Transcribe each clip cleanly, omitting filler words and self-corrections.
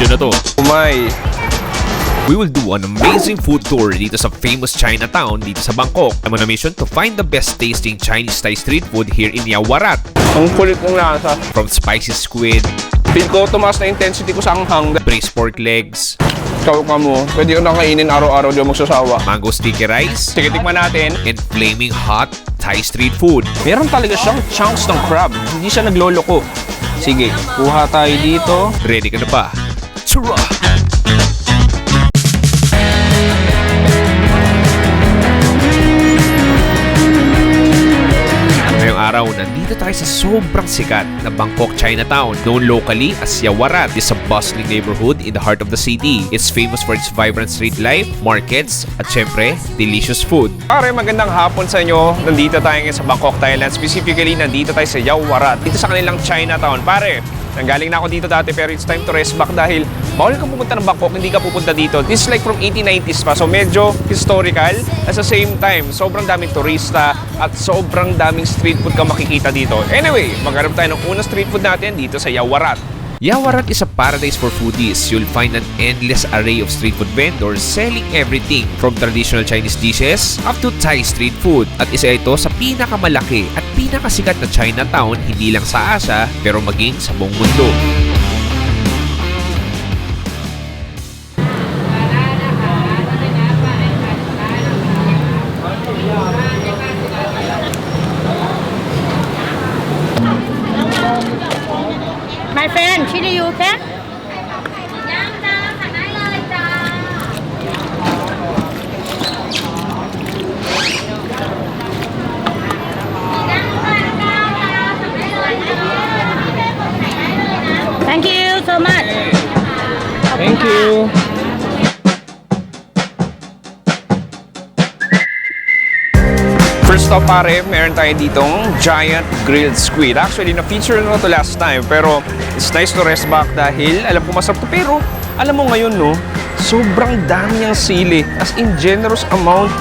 video na to. Oh my. We will do an amazing food tour dito sa famous Chinatown dito sa Bangkok. I'm on a mission to find the best tasting Chinese Thai street food here in Yaowarat. Ang kulit ng lasa. From spicy squid, Feel ko tumaas na intensity ko sa anghang. braised pork legs, Ikaw ka mo. Pwede ko na kainin araw-araw, di ako magsasawa. mango sticky rice, Sige, tikman natin. and flaming hot Thai street food. Meron talaga siyang chunks ng crab. Hindi siya nagloloko. Sige, kuha tayo dito. Ready ka na ba? Tara! Ngayong araw, nandito tayo sa sobrang sikat na Bangkok Chinatown, known locally as Yaowarat. It's a bustling neighborhood in the heart of the city. It's famous for its vibrant street life, markets, at syempre, delicious food. Pare, magandang hapon sa inyo. Nandito tayo ngayon sa Bangkok, Thailand. Specifically, nandito tayo sa Yaowarat. Dito sa kanilang Chinatown. Pare, nanggaling na ako dito dati pero it's time to rest back dahil bawal ka pupunta ng Bangkok, hindi ka pupunta dito. This is like from 1890s pa. So medyo historical. At the same time, sobrang daming turista at sobrang daming street food ka makikita dito. Anyway, maghanap tayo ng unang street food natin dito sa Yaowarat. Yaowarat is a paradise for foodies. You'll find an endless array of street food vendors selling everything from traditional Chinese dishes up to Thai street food. At isa ito sa pinakamalaki at pinakasikat na Chinatown hindi lang sa Asia pero maging sa buong mundo. My friend, chili you can? Thank you so much. Thank you. First stop pare, meron tayo ditong giant grilled squid. Actually, na-feature na to last time, pero it's nice to rest back dahil alam ko masarap to. Pero alam mo ngayon, no, sobrang dami niyang sili. As in, generous amount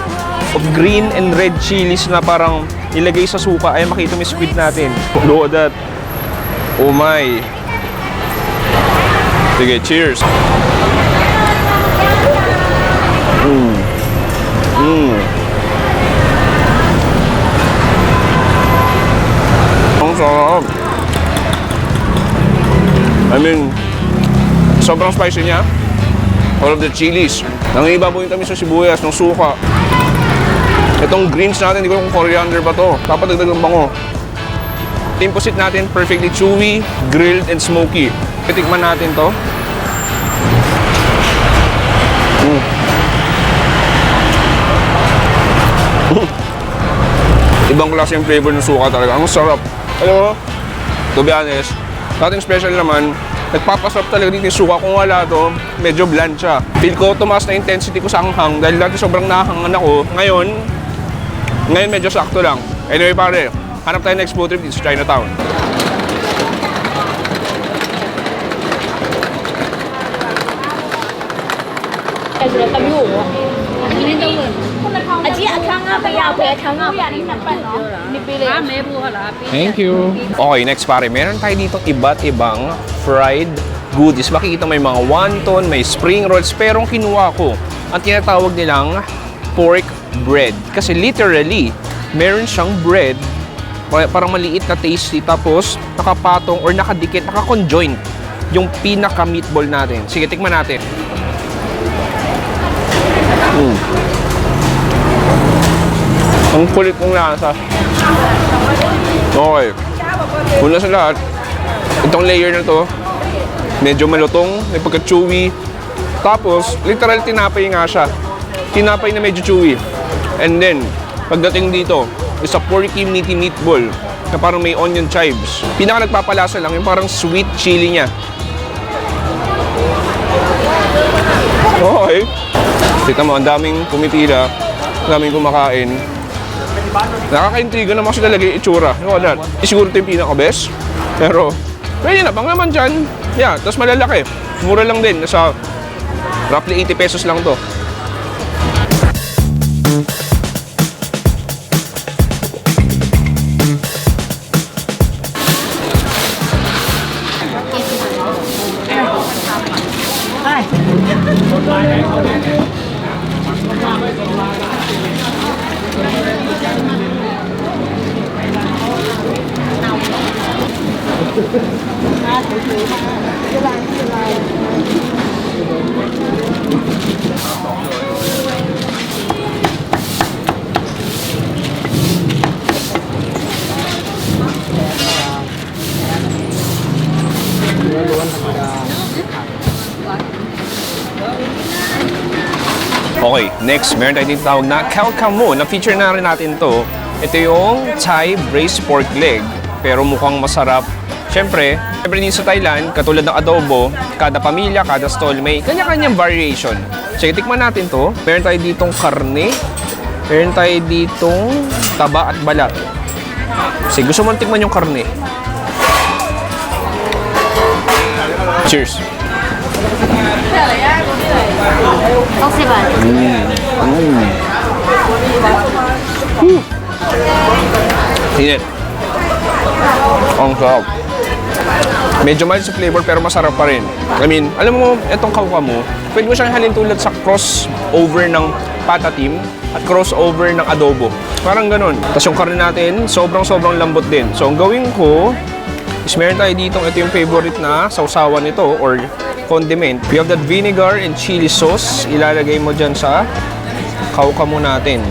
of green and red chilies na parang ilagay sa suka. Ay, makita mo yung squid natin. Look at that. Oh my. Sige, cheers. Ang sarap. I mean, sobrang spicy niya. All of the chilies. Nangibaboy kami sa sibuyas, ng suka. Itong greens natin, hindi ko kung coriander ba to. Papadagdag ng bango. Imposit natin, perfectly chewy, grilled, and smoky. Titikman natin to. Ibang klase yung flavor ng suka talaga. Ang sarap. Alam mo, to be honest, dating special naman, nagpapasarap talaga dito yung suka. Kung wala to, medyo bland siya. Feel ko tumaas na intensity ko sa anghang dahil dati sobrang nahangan ako. Ngayon medyo sakto lang. Anyway pare, hanap tayo next food trip dito sa Chinatown. Thank you. Okay, next pare, meron tayo dito iba't ibang fried goodies. Makikita may mga wonton, may spring rolls, pero ang kinuha ko, ang tinatawag nilang pork bread. Kasi literally, meron siyang bread, parang maliit na tasty, tapos nakapatong or nakadikit, nakakonjoint yung pinaka meatball natin. Sige, tikman natin. Ang kulit ng lasa. Okay. Una sa lahat, itong layer na to, medyo malutong, may pagka-chewy. Tapos, literal tinapay nga siya. Tinapay na medyo chewy. And then, pagdating dito, is a porky meaty meatball na parang may onion chives. Pinaka nagpapalasa lang yung parang sweet chili niya. Okay. Kita mo, ang daming pumipila, ang daming kumakain. Nakaka-intriga naman kasi talaga yung itsura. You know that? Siguro ito yung pinaka-best. Pero, pwede na, pang naman dyan. Yeah, tapos malalaki. Mura lang din. Nasa roughly 80 pesos lang to. Okay, next, meron tayo dito tawag na Calcamo. Na-feature na rin natin to. Ito yung Thai braised pork leg. Pero mukhang masarap. Siyempre dito sa Thailand, katulad ng adobo, kada pamilya, kada stall, may kanya-kanyang variation. Sige, tikman natin to. Meron tayo ditong karne. Meron tayo ditong taba at balat. Sige, gusto mo tikman yung karne. Cheers! Init. Ang sarap. Medyo mild sa flavor pero masarap pa rin. I mean, alam mo, itong Calcamo, pwede mo siyang halin tulad sa crossover ng patatim at crossover ng adobo. Parang ganun. Tapos yung karne natin, sobrang lambot din. So, ang gawin ko is meron tayo ditong, ito yung favorite na sausawan nito or condiment. We have that vinegar and chili sauce. Ilalagay mo dyan sa Calcamo natin.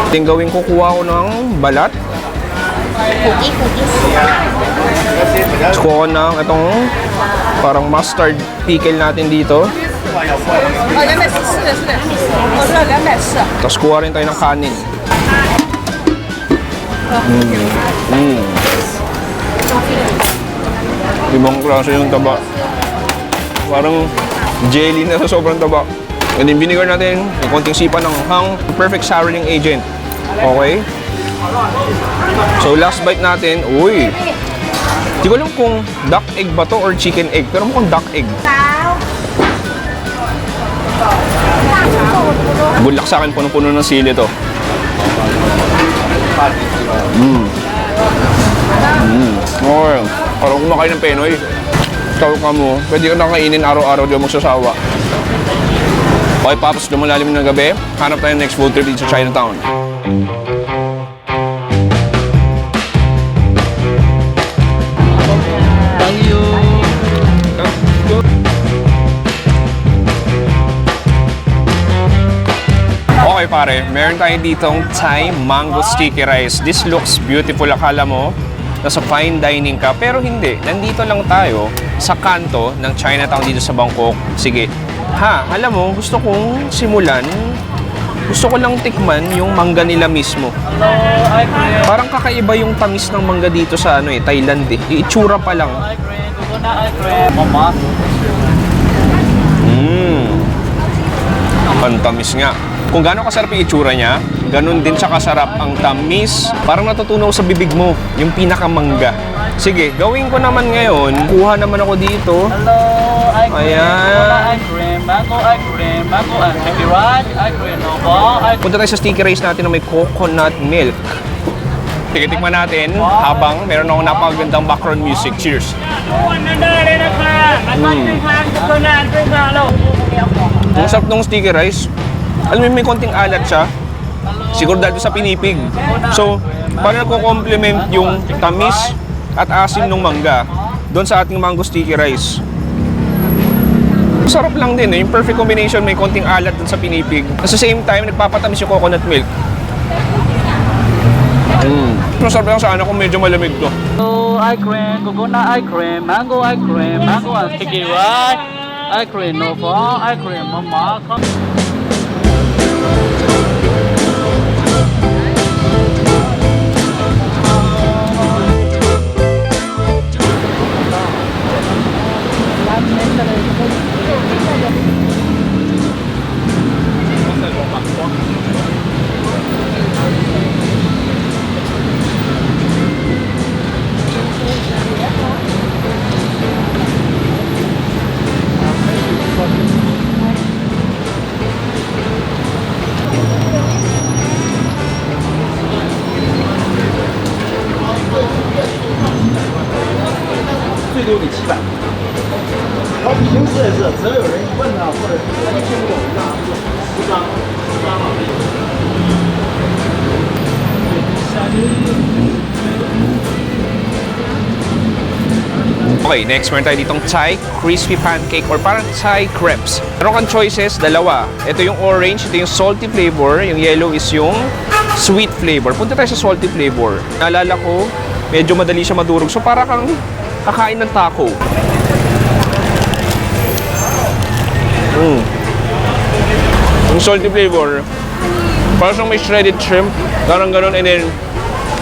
Ito yung gawin ko, kuha ko ng balat. Tapos kuha ko ng itong parang mustard pickle natin dito. Tapos kuha rin tayo ng kanin. Ibang klase yung taba. Parang jelly na sa sobrang taba. And then vinegar natin, may konting sipa ng hang, perfect souring agent. Okay? So last bite natin, uy! Di ko alam kung duck egg ba to or chicken egg, pero mukhang duck egg. Bulak sa akin, punong-puno ng sili to. Okay. Parang kumakain ng Penoy. Calcamo, pwede ka na kainin araw-araw, di mo magsasawa. Okay, Paps, lumalalim ng gabi. Hanap tayo next food trip dito sa Chinatown. Okay pare, meron tayo ditong Thai mango sticky rice. This looks beautiful. Akala mo nasa fine dining ka, pero hindi. Nandito lang tayo sa kanto ng Chinatown dito sa Bangkok. Sige, alam mo, gusto kong simulan. Gusto ko lang tikman yung mangga nila mismo. Parang kakaiba yung tamis ng mangga dito sa Thailand eh. Iitsura pa lang. Pantamis nga. Kung gaano kasarap yung itsura niya, ganun din siya kasarap ang tamis. Parang natutunaw sa bibig mo, yung pinakamangga. Sige, gawin ko naman ngayon. Kuha naman ako dito. Ayan. Punta tayo sa sticky rice natin na may coconut milk. Sige, tikman natin habang meron akong napakagandang background music. Cheers! Ang sarap ng sticky rice. Alam mo, may konting alat siya. Siguro dahil sa pinipig. So, parang nagko-complement yung tamis at asim ng mangga doon sa ating mango sticky rice. Sarap lang din eh. Yung perfect combination, may konting alat doon sa pinipig. At sa same time, nagpapatamis yung coconut milk. Masarap lang sana kung medyo malamig to. Ice cream, coconut ice cream, mango and sticky rice. Ice cream, no for ice cream, mama. 平时也是，只要有人问啊，或者他就见过我们Okay, next meron tayo ditong Thai crispy pancake or parang Thai crepes. Meron kang choices, dalawa. Ito yung orange, ito yung salty flavor. Yung yellow is yung sweet flavor. Punta tayo sa salty flavor. Naalala ko, medyo madali siya madurog. So para kang kakain ng taco. Yung salty flavor, parang siyang may shredded shrimp. Ganon-ganon. And then,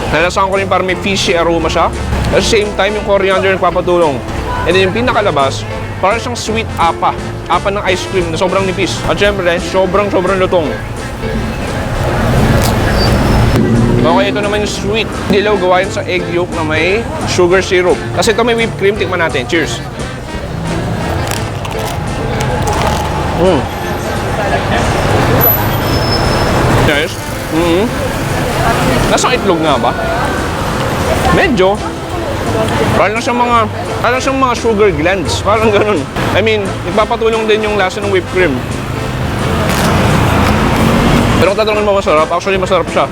nalasahan ko rin parang may fishy aroma siya. At the same time, yung coriander nagpapatulong. And then yung pinakalabas, parang siyang sweet apa. Apa ng ice cream na sobrang nipis. At syempre, sobrang lutong. Okay, ito naman yung sweet. Dilaw gawain sa egg yolk na may sugar syrup. Kasi ito may whipped cream. Tikman natin. Cheers! Yes. Nasang itlog nga ba? Medyo. Parang siyang mga sugar glands. Parang ganun. I mean, nagpapatulong din yung lasa ng whipped cream. Pero kung tatanungin mo masarap, actually masarap siya.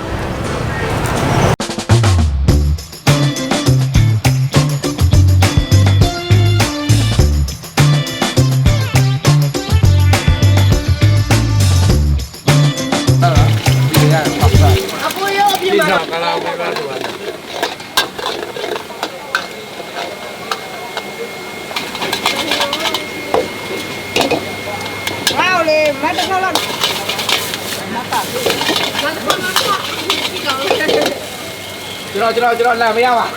Chiro, làm với nhau à?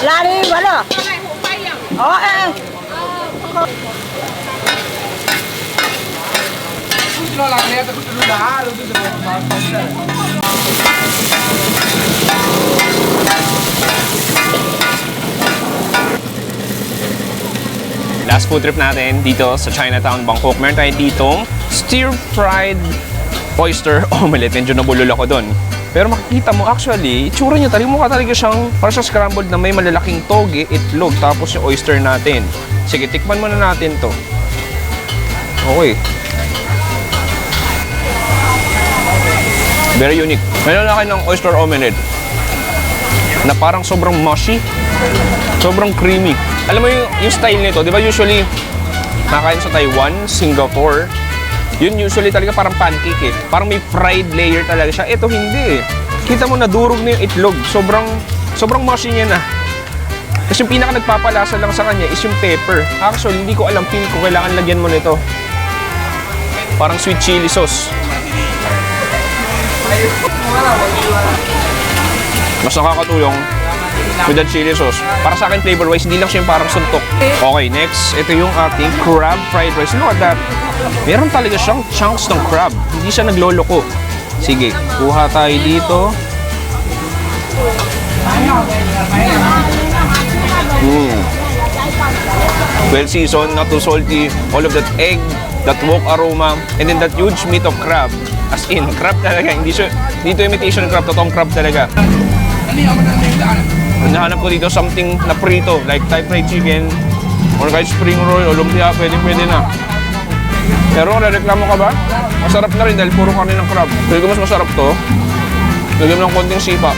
La đi, vẫn à? Em. Nó làm nghe tôi cũng đá luôn Last food trip natin dito sa Chinatown, Bangkok. Meron tayo ditong stir-fried oyster omelette. Medyo nabulol ako doon. Pero makikita mo, actually, itsura niya talaga. Mukha talaga siyang parang siyang scrambled na may malalaking toge, itlog, tapos yung oyster natin. Sige, tikman muna natin to. Okay. Very unique. Meron na kayo ng oyster omelette na parang sobrang mushy, sobrang creamy. Alam mo yung style nito, di ba usually nakain sa Taiwan, Singapore, yun usually talaga parang pancake eh. Parang may fried layer talaga siya. Ito hindi eh. Kita mo nadurog na yung itlog. Sobrang mushy niya na. Kasi yung pinaka nagpapalasa lang sa kanya is yung pepper. Actually, hindi ko alam, feel ko kailangan lagyan mo nito. Parang sweet chili sauce. Mas nakakatulong with that chili sauce. Para sa akin, flavor-wise, hindi lang siya yung parang suntok. Okay, next, ito yung ating crab fried rice. Look at that. Meron talaga siyang chunks ng crab. Hindi siya nagloloko. Sige, kuha tayo dito. Well seasoned, not too salty. All of that egg, that wok aroma, and then that huge meat of crab. As in, crab talaga. Hindi ito imitation crab, totoong crab talaga. Nahanap ko dito something na prito, like Thai fried chicken, or kahit spring roll, o lumpia, pwede na. Pero reklamo ka ba? Masarap na rin dahil puro kanin ng crab. Pero kung mas masarap to, lagyan mo ng konting sipa.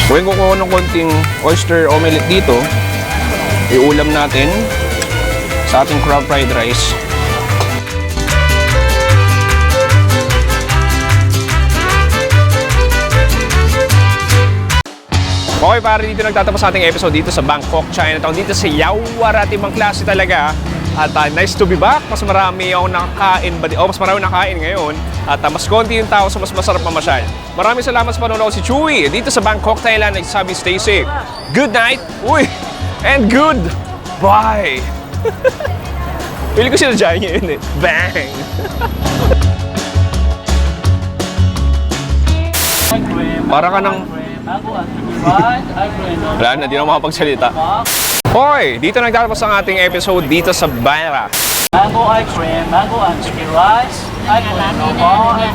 Kung kukuha ng konting oyster omelette dito, iulam natin sa ating crab fried rice. Okay pare, dito nagtatapos ating episode dito sa Bangkok, Chinatown, dito sa Yaowarat. Ibang klase talaga. At nice to be back. Mas marami akong nakakain mas marami nakain ngayon. At mas konti yung tao, so mas masarap mamasyal. Maraming salamat sa panonood si Chewy dito sa Bangkok, Thailand. Nagsasabi, stay safe. Good night. Uy! And good bye. Pili ko sinadya niya yun eh. Bang! Para ka ng... Wala na, di na makapagsalita. Hoy! Dito nagtatapos ang ating episode dito sa Baira. Mango ice cream, mango and sticky rice, ice cream,